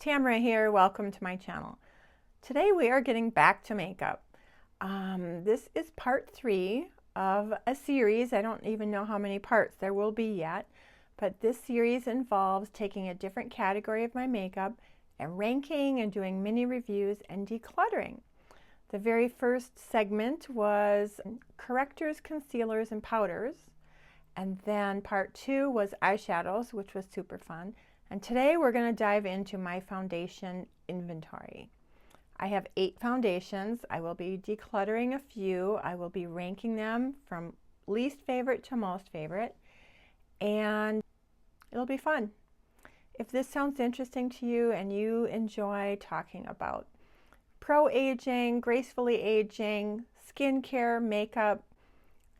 Tamara here, welcome to my channel. Today we are getting back to makeup. This is part 3 of a series. I don't even know how many parts there will be yet, but this series involves taking a different category of my makeup and ranking and doing mini reviews and decluttering. The very first segment was correctors, concealers, and powders. And then part 2 was eyeshadows, which was super fun. And today we're going to dive into my foundation inventory. I have 8 foundations. I will be decluttering a few. I will be ranking them from least favorite to most favorite. And it'll be fun. If this sounds interesting to you and you enjoy talking about pro-aging, gracefully aging, skincare, makeup,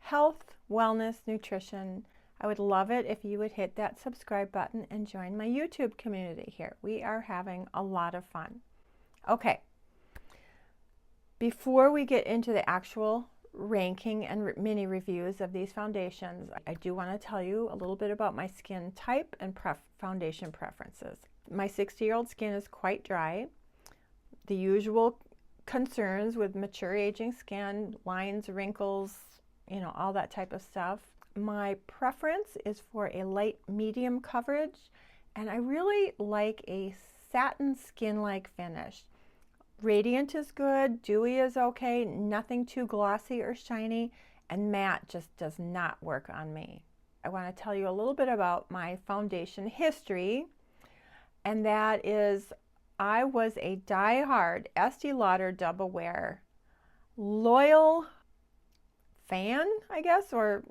health, wellness, nutrition, I would love it if you would hit that subscribe button and join my YouTube community here. We are having a lot of fun. Okay, before we get into the actual ranking and mini reviews of these foundations, I do want to tell you a little bit about my skin type and foundation preferences. My 60-year-old skin is quite dry. The usual concerns with mature aging skin, lines, wrinkles, all that type of stuff. My preference is for a light medium coverage, and I really like a satin skin-like finish. Radiant is good, dewy is okay, nothing too glossy or shiny, and matte just does not work on me. I want to tell you a little bit about my foundation history, and that is I was a die-hard Estee Lauder Double Wear loyal fan, I guess, or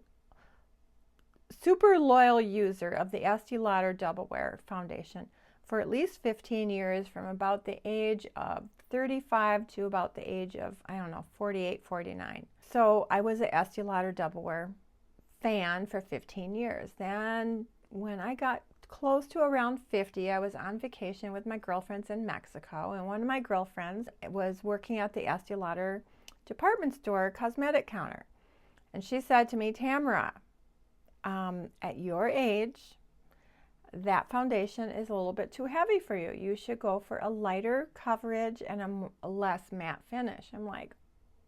super loyal user of the Estee Lauder Double Wear foundation for at least 15 years, from about the age of 35 to about the age of, 48, 49. So I was a Estee Lauder Double Wear fan for 15 years. Then when I got close to around 50, I was on vacation with my girlfriends in Mexico, and one of my girlfriends was working at the Estee Lauder department store cosmetic counter. And she said to me, Tamara, at your age, that foundation is a little bit too heavy for you. You should go for a lighter coverage and a less matte finish. I'm like,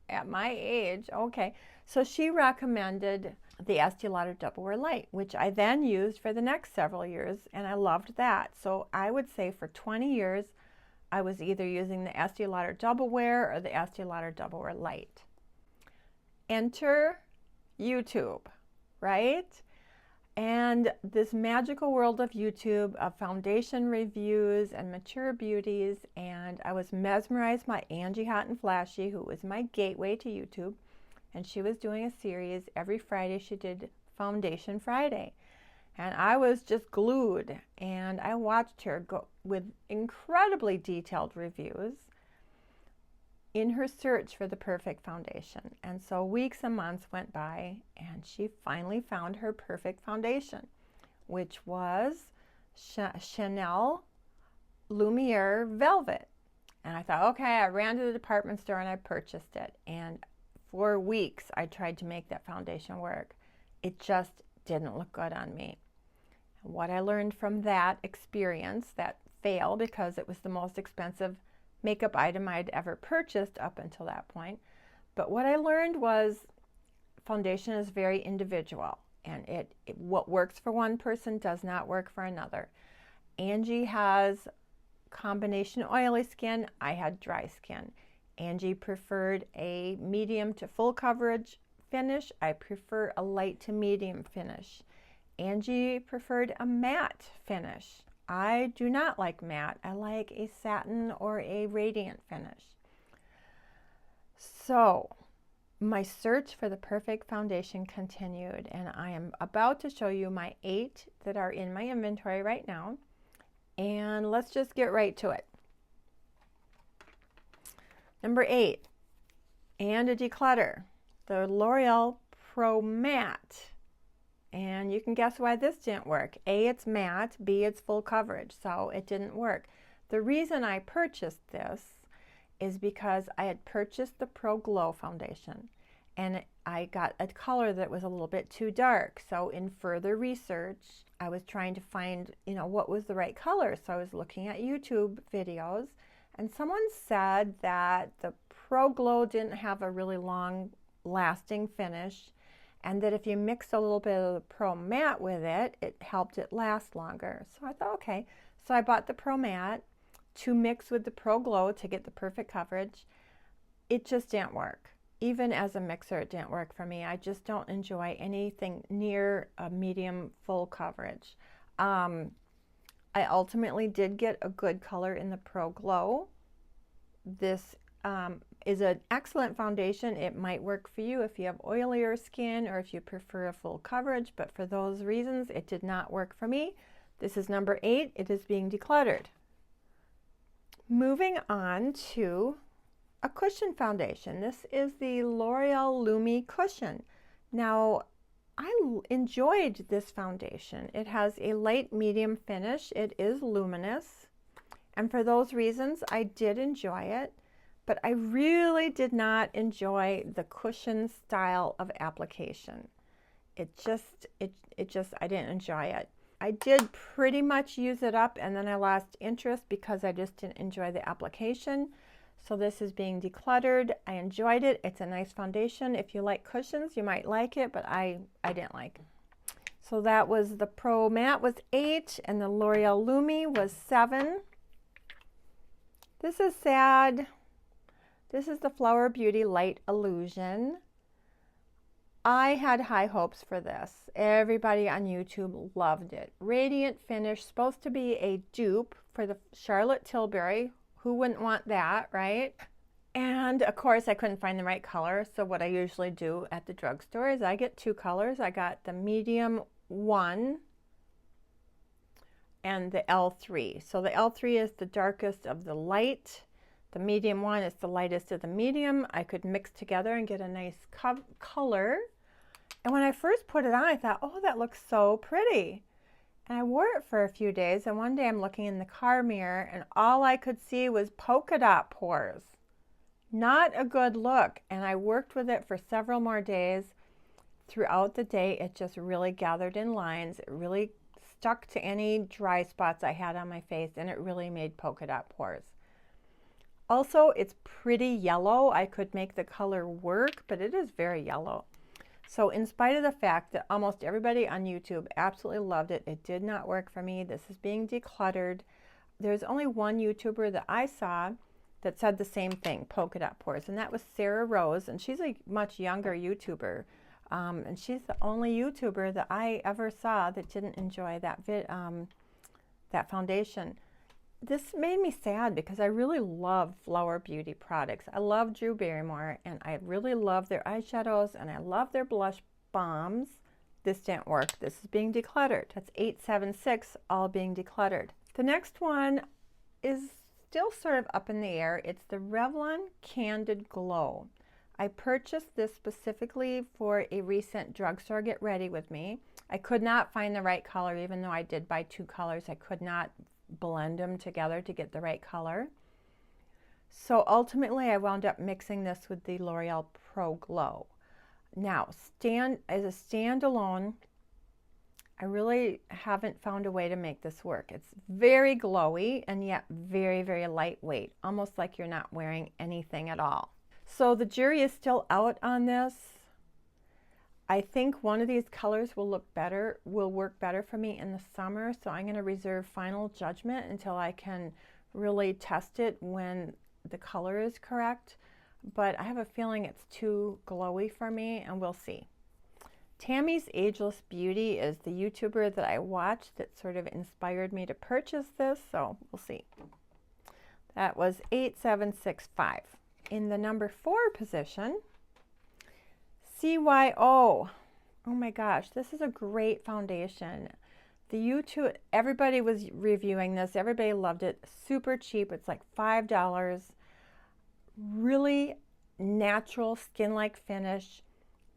at my age, okay. So she recommended the Estee Lauder Double Wear Light, which I then used for the next several years, and I loved that. So I would say for 20 years, I was either using the Estee Lauder Double Wear or the Estee Lauder Double Wear Light. Enter YouTube, right? And this magical world of YouTube, of foundation reviews and mature beauties, and I was mesmerized by Angie Hot and Flashy, who was my gateway to YouTube, and she was doing a series every Friday. She did Foundation Friday, and I was just glued, and I watched her go with incredibly detailed reviews in her search for the perfect foundation. And so weeks and months went by, and she finally found her perfect foundation, which was Chanel Lumiere Velvet. And I thought, okay, I ran to the department store and I purchased it. And for weeks, I tried to make that foundation work. It just didn't look good on me. What I learned from that experience, that fail, because it was the most expensive makeup item I'd ever purchased up until that point. But what I learned was foundation is very individual, and what works for one person does not work for another. Angie has combination oily skin. I had dry skin. Angie preferred a medium to full coverage finish. I prefer a light to medium finish. Angie preferred a matte finish. I do not like matte. I like a satin or a radiant finish. So my search for the perfect foundation continued, and I am about to show you my 8 that are in my inventory right now. And let's just get right to it. Number 8, and a declutter, the L'Oreal Pro Matte. And you can guess why this didn't work. A, it's matte. B, it's full coverage. So it didn't work. The reason I purchased this is because I had purchased the Pro Glow foundation. and I got a color that was a little bit too dark. So in further research, I was trying to find, you know, what was the right color. So I was looking at YouTube videos, and someone said that the Pro Glow didn't have a really long lasting finish, and that if you mix a little bit of the Pro Matte with it, it helped it last longer. So I thought, okay. So I bought the Pro Matte to mix with the Pro Glow to get the perfect coverage. It just didn't work. Even as a mixer, it didn't work for me. I just don't enjoy anything near a medium full coverage. I ultimately did get a good color in the Pro Glow. This is an excellent foundation. It might work for you if you have oilier skin or if you prefer a full coverage, but for those reasons, it did not work for me. This is number 8. It is being decluttered. Moving on to a cushion foundation. This is the L'Oreal Lumi Cushion. Now, I enjoyed this foundation. It has a light medium finish. It is luminous. And for those reasons, I did enjoy it. But I really did not enjoy the cushion style of application. I didn't enjoy it. I did pretty much use it up, and then I lost interest because I just didn't enjoy the application. So this is being decluttered. I enjoyed it. It's a nice foundation. If you like cushions, you might like it, but I didn't like it. So that was the Pro Matte was 8, and the L'Oreal Lumi was 7. This is sad. This is the Flower Beauty Light Illusion. I had high hopes for this. Everybody on YouTube loved it. Radiant finish, supposed to be a dupe for the Charlotte Tilbury. Who wouldn't want that, right? And of course, I couldn't find the right color. So what I usually do at the drugstore is I get 2 colors. I got the medium 1 and the L3. So the L3 is the darkest of the light. The medium 1 is the lightest of the medium. I could mix together and get a nice color. And when I first put it on, I thought, oh, that looks so pretty. And I wore it for a few days, and one day I'm looking in the car mirror, and all I could see was polka dot pores. Not a good look. And I worked with it for several more days. Throughout the day, it just really gathered in lines. It really stuck to any dry spots I had on my face, and it really made polka dot pores. Also, it's pretty yellow. I could make the color work, but it is very yellow. So in spite of the fact that almost everybody on YouTube absolutely loved it, it did not work for me. This is being decluttered. There's only one YouTuber that I saw that said the same thing, polka dot pores, and that was Sarah Rose, and she's a much younger YouTuber. And she's the only YouTuber that I ever saw that didn't enjoy that foundation. This made me sad because I really love Flower Beauty products. I love Drew Barrymore, and I really love their eyeshadows, and I love their blush bombs. This didn't work. This is being decluttered. That's 876, all being decluttered. The next one is still sort of up in the air. It's the Revlon Candid Glow. I purchased this specifically for a recent drugstore get ready with me. I could not find the right color, even though I did buy 2 colors. I could not blend them together to get the right color. So ultimately I wound up mixing this with the L'Oreal Pro Glow. Now, as a standalone, I really haven't found a way to make this work. It's very glowy and yet very, very lightweight, almost like you're not wearing anything at all. So the jury is still out on this. I think one of these colors will work better for me in the summer, so I'm going to reserve final judgment until I can really test it when the color is correct. But I have a feeling it's too glowy for me, and we'll see. Tammy's Ageless Beauty is the YouTuber that I watched that sort of inspired me to purchase this, so we'll see. That was 8765. In the number 4 position, CYO. Oh my gosh, this is a great foundation. Everybody was reviewing this. Everybody loved it. Super cheap. It's like $5. Really natural skin-like finish,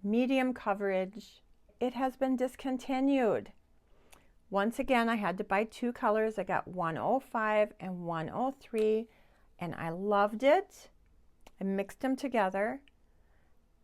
medium coverage. It has been discontinued. Once again, I had to buy 2 colors. I got 105 and 103, and I loved it. I mixed them together.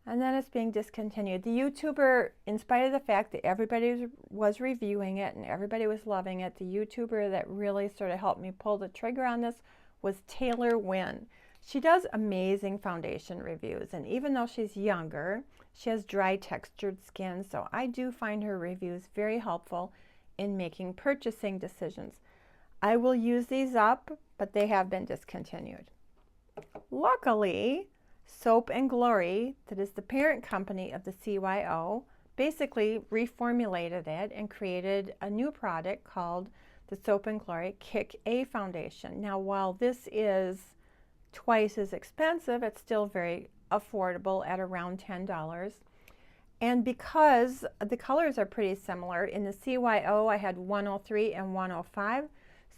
and then it's being discontinued. The YouTuber, in spite of the fact that everybody was reviewing it and everybody was loving it, the YouTuber that really sort of helped me pull the trigger on this was Taylor Wynn. She does amazing foundation reviews, and even though she's younger, she has dry textured skin, so I do find her reviews very helpful in making purchasing decisions. I will use these up, but they have been discontinued. Luckily, Soap and Glory, that is the parent company of the CYO, basically reformulated it and created a new product called the Soap and Glory Kick A Foundation. Now, while this is twice as expensive, it's still very affordable at around $10. And because the colors are pretty similar, in the CYO I had 103 and 105.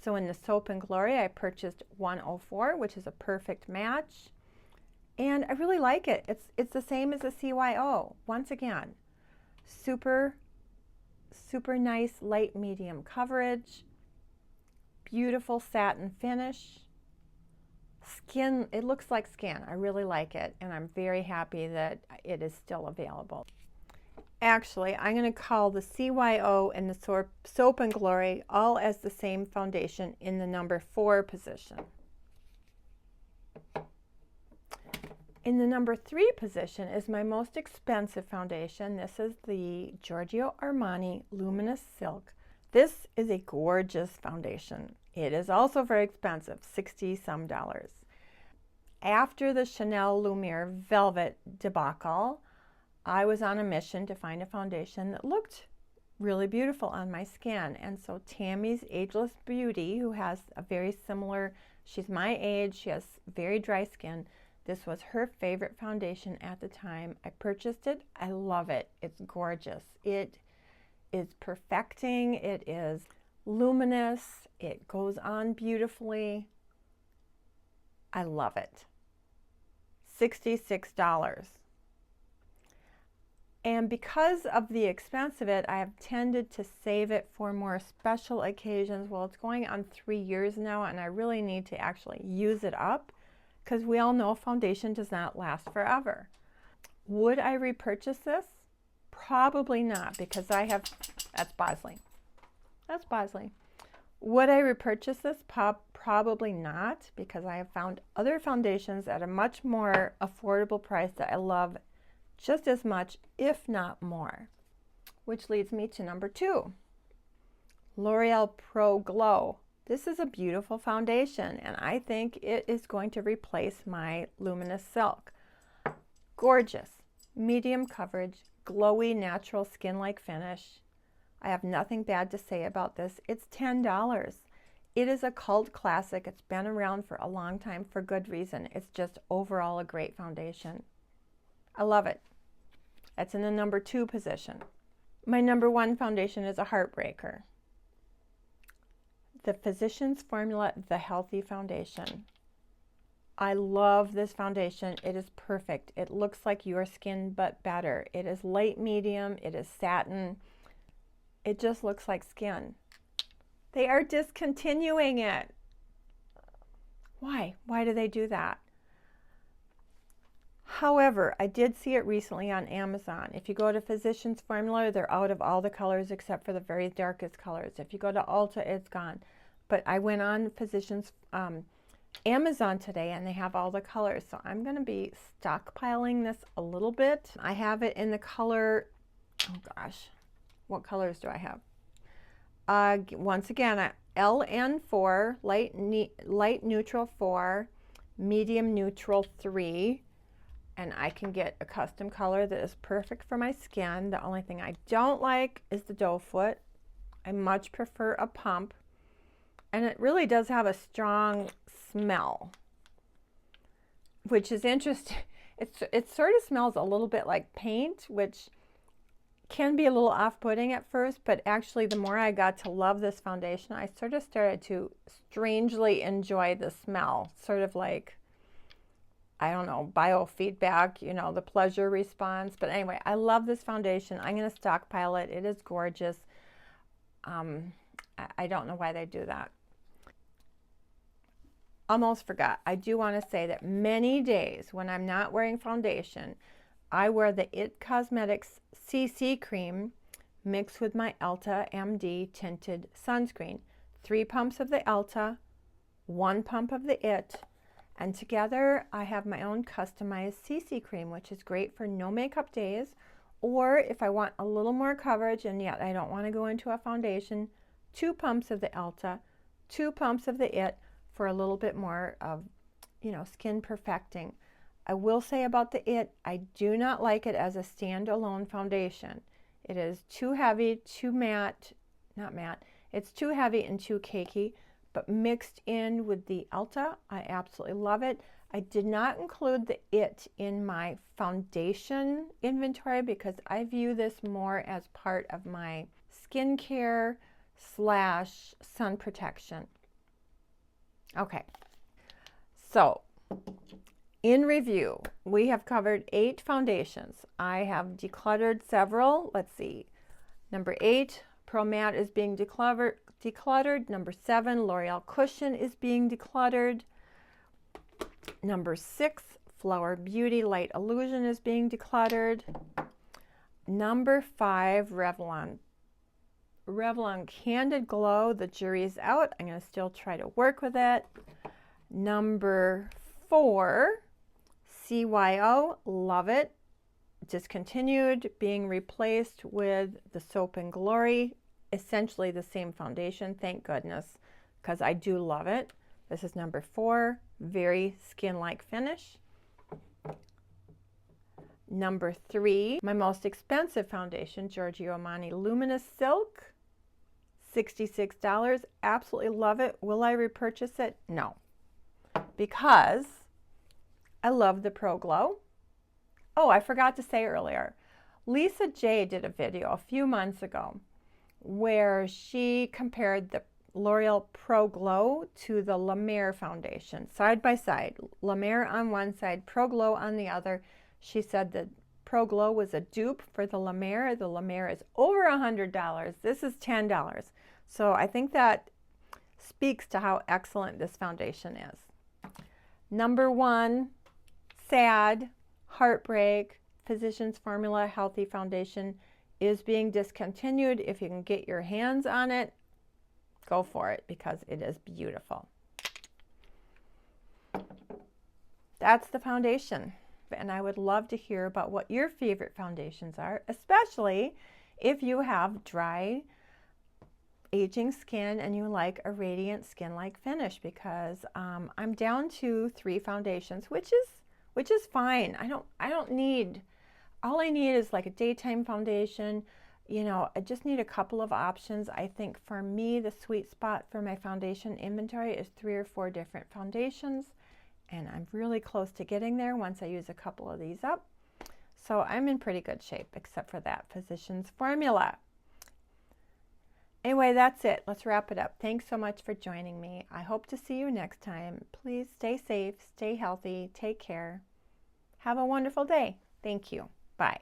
So in the Soap and Glory I purchased 104, which is a perfect match. And I really like it. It's the same as the CYO. Once again, super nice light medium coverage, beautiful satin finish. Skin, it looks like skin. I really like it, and I'm very happy that it is still available. Actually, I'm going to call the CYO and the Soap and Glory all as the same foundation in the number 4 position. In the number 3 position is my most expensive foundation. This is the Giorgio Armani Luminous Silk. This is a gorgeous foundation. It is also very expensive, $60-some. After the Chanel Lumiere Velvet debacle, I was on a mission to find a foundation that looked really beautiful on my skin. And so Tammy's Ageless Beauty, who has a very similar, she's my age, she has very dry skin. This was her favorite foundation at the time. I purchased it. I love it. It's gorgeous. It is perfecting. It is luminous. It goes on beautifully. I love it. $66. And because of the expense of it, I have tended to save it for more special occasions. Well, it's going on 3 years now, and I really need to actually use it up, because we all know foundation does not last forever. Would I repurchase this? Probably not, because I have, that's Bozlee. That's Bozlee. Would I repurchase this? Probably not, because I have found other foundations at a much more affordable price that I love just as much, if not more. Which leads me to number 2, L'Oreal Pro Glow. This is a beautiful foundation, and I think it is going to replace my Luminous Silk. Gorgeous, medium coverage, glowy, natural skin-like finish. I have nothing bad to say about this. It's $10. It is a cult classic. It's been around for a long time for good reason. It's just overall a great foundation. I love it. That's in the number 2 position. My number 1 foundation is a heartbreaker. The Physicians Formula The Healthy Foundation. I love this foundation. It is perfect. It looks like your skin, but better. It is light medium. It is satin. It just looks like skin. They are discontinuing it. Why? Why do they do that? However, I did see it recently on Amazon. If you go to Physicians Formula, they're out of all the colors except for the very darkest colors. If you go to Ulta, it's gone. But I went on Physicians Amazon today, and they have all the colors. So I'm going to be stockpiling this a little bit. I have it in the color, oh gosh, what colors do I have? Once again, LN4, light neutral 4, medium neutral 3. And I can get a custom color that is perfect for my skin. The only thing I don't like is the doe foot. I much prefer a pump. And it really does have a strong smell, which is interesting. It sort of smells a little bit like paint, which can be a little off-putting at first, but actually the more I got to love this foundation, I sort of started to strangely enjoy the smell, sort of like, I don't know, biofeedback, you know, the pleasure response. But anyway, I love this foundation. I'm going to stockpile it. It is gorgeous. I don't know why they do that. Almost forgot. I do want to say that many days when I'm not wearing foundation, I wear the IT Cosmetics CC cream mixed with my Elta MD tinted sunscreen. 3 pumps of the Elta, 1 pump of the IT, and together I have my own customized CC cream, which is great for no makeup days, or if I want a little more coverage and yet I don't want to go into a foundation, 2 pumps of the Elta, 2 pumps of the IT for a little bit more of, you know, skin perfecting. I will say about the IT, I do not like it as a standalone foundation. It is too heavy, too matte, not matte, it's too heavy and too cakey, but mixed in with the Elta, I absolutely love it. I did not include the IT in my foundation inventory because I view this more as part of my skincare / sun protection. Okay, so in review, we have covered 8 foundations. I have decluttered several. Let's see. Number 8, Pro Matte is being decluttered. Number 7, L'Oreal Cushion is being decluttered. Number 6, Flower Beauty Light Illusion is being decluttered. Number 5, Revlon Candid Glow. The jury's out. I'm going to still try to work with it. Number 4, CYO, love it. Discontinued, being replaced with the Soap and Glory, essentially the same foundation, thank goodness, because I do love it. This is number 4, very skin-like finish. Number 3, my most expensive foundation, Giorgio Armani Luminous Silk, $66. Absolutely love it. Will I repurchase it? No, because I love the Pro Glow. Oh, I forgot to say earlier, Lisa J did a video a few months ago where she compared the L'Oreal Pro Glow to the La Mer foundation, side by side. La Mer on one side, Pro Glow on the other. She said that Pro Glow was a dupe for the La Mer. The La Mer is over $100. This is $10. So I think that speaks to how excellent this foundation is. Number 1, sad, heartbreak, Physicians Formula Healthy Foundation is being discontinued. If you can get your hands on it, go for it because it is beautiful. That's the foundation. And I would love to hear about what your favorite foundations are, especially if you have dry, aging skin and you like a radiant skin-like finish, because I'm down to 3 foundations, which is fine. I don't need, all I need is like a daytime foundation. You know, I just need a couple of options. I think for me, the sweet spot for my foundation inventory is 3 or 4 different foundations. And I'm really close to getting there once I use a couple of these up. So I'm in pretty good shape, except for that Physicians Formula. Anyway, that's it. Let's wrap it up. Thanks so much for joining me. I hope to see you next time. Please stay safe, stay healthy, take care. Have a wonderful day. Thank you. Bye.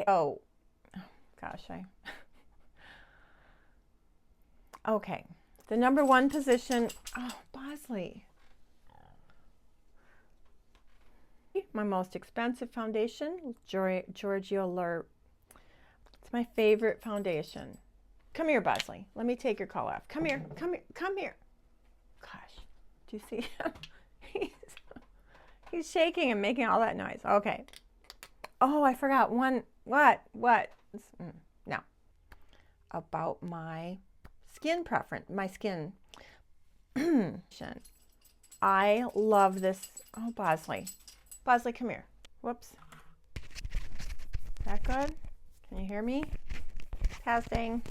Oh gosh, okay. The number 1 position, Bozlee. My most expensive foundation, Giorgio Lur. It's my favorite foundation. Come here, Bozlee. Let me take your call off. Come here, come here, come here. Gosh, do you see him? He's shaking and making all that noise. Okay. Oh, I forgot one. What? No. About my skin preference, my skin. I love this. Oh, Bozlee. Bozlee, come here. Whoops. Is that good? Can you hear me? Testing.